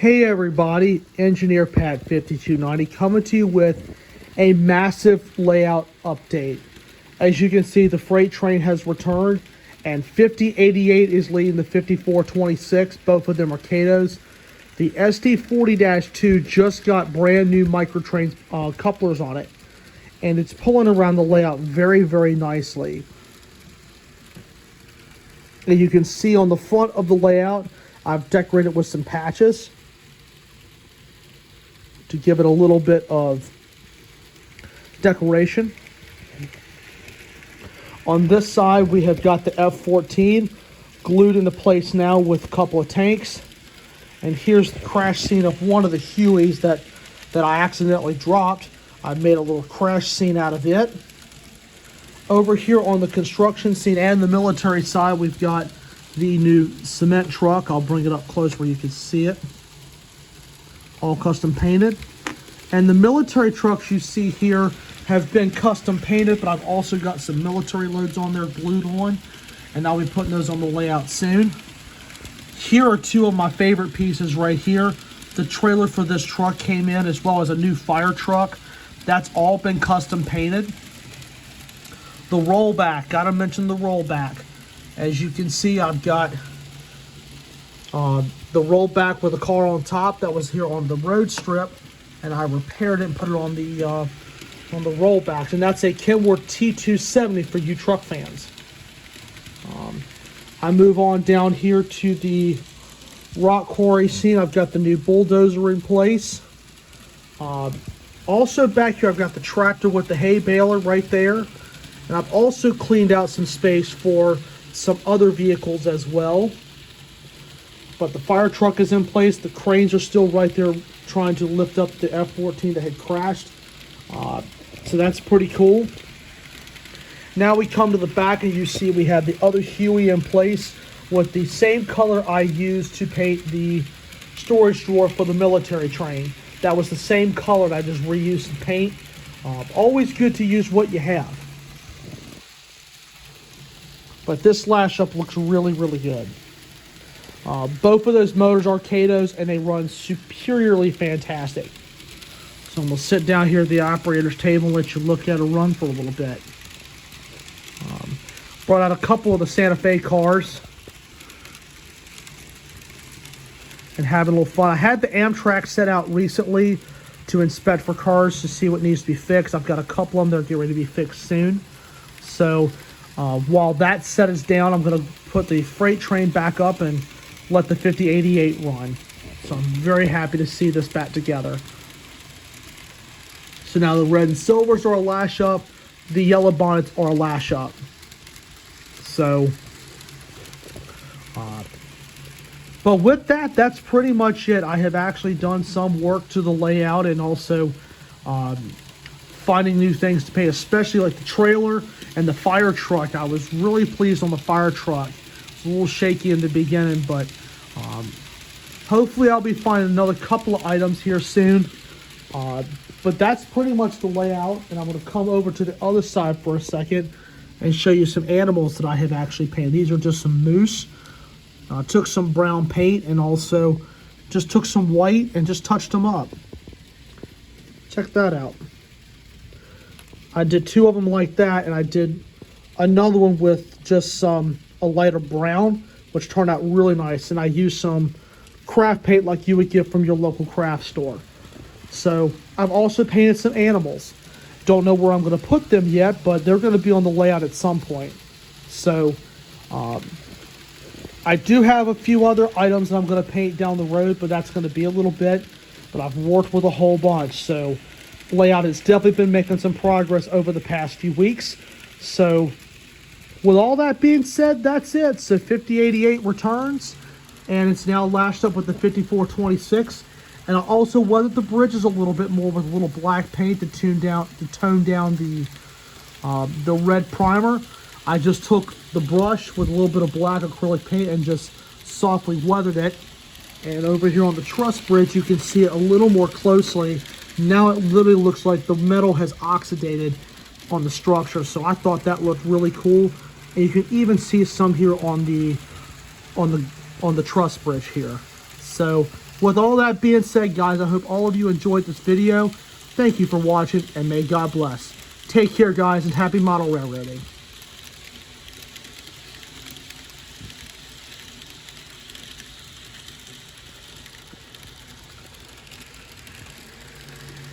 Hey everybody, Engineer Pat 5290 coming to you with a massive layout update. As you can see, the freight train has returned and 5088 is leading the 5426. Both of them are Katos. The SD40-2 just got brand new microtrain couplers on it, and it's pulling around the layout very, very nicely. And you can see on the front of the layout, I've decorated with some patches to give it a little bit of decoration. On this side, we have got the F14 glued into place now with a couple of tanks. And here's the crash scene of one of the Hueys that I accidentally dropped. I made a little crash scene out of it. Over here on the construction scene and the military side, we've got the new cement truck. I'll bring it up close where you can see it. All custom painted. And the military trucks you see here have been custom painted, but I've also got some military loads on there glued on, and I'll be putting those on the layout soon. Here are two of my favorite pieces right here. The trailer for this truck came in, as well as a new fire truck. That's all been custom painted. The rollback, gotta mention the rollback. As you can see, I've got the rollback with a car on top that was here on the road strip, and I repaired it and put it on the rollbacks, and that's a Kenworth T270 for you truck fans. I move on down here to the rock quarry scene. I've got the new bulldozer in place. Also back here, I've got the tractor with the hay baler right there, and I've also cleaned out some space for some other vehicles as well. But the fire truck is in place. The cranes are still right there trying to lift up the F14 that had crashed. So that's pretty cool. Now we come to the back, and you see we have the other Huey in place with the same color I used to paint the storage drawer for the military train. That was the same color that I just reused to paint. Always good to use what you have. But this lash up looks really, really good. Both of those motors are Katos, and they run superiorly fantastic. So I'm going to sit down here at the operator's table and let you look at it run for a little bit. Brought out a couple of the Santa Fe cars and having a little fun. I had the Amtrak set out recently to inspect for cars to see what needs to be fixed. I've got a couple of them that are getting ready to be fixed soon. So while that set is down, I'm going to put the freight train back up and let the 5088 run. So I'm very happy to see this back together. So now the red and silvers are a lash up, the yellow bonnets are a lash up. So, but with that, that's pretty much it. I have actually done some work to the layout and also finding new things to paint, especially like the trailer and the fire truck. I was really pleased on the fire truck. It's a little shaky in the beginning, but hopefully I'll be finding another couple of items here soon. But that's pretty much the layout, and I'm going to come over to the other side for a second and show you some animals that I have actually painted. These are just some moose. Took some brown paint and also just took some white and just touched them up. Check that out. I did two of them like that, and I did another one with just a lighter brown, which turned out really nice. And I used some craft paint like you would get from your local craft store. So I've also painted some animals. Don't know where I'm going to put them yet, but they're going to be on the layout at some point. So I do have a few other items that I'm going to paint down the road, but that's going to be a little bit. But I've worked with a whole bunch. So layout has definitely been making some progress over the past few weeks. So with all that being said, that's it. So 5088 returns, and it's now lashed up with the 5426. And I also weathered the bridges a little bit more with a little black paint to tone down the red primer. I just took the brush with a little bit of black acrylic paint and just softly weathered it. And over here on the truss bridge, you can see it a little more closely. Now it literally looks like the metal has oxidated on the structure. So I thought that looked really cool. And you can even see some here on the truss bridge here. So With all that being said, guys, I hope all of you enjoyed this video. Thank you for watching, and may God bless. Take care, guys, and happy model railroading.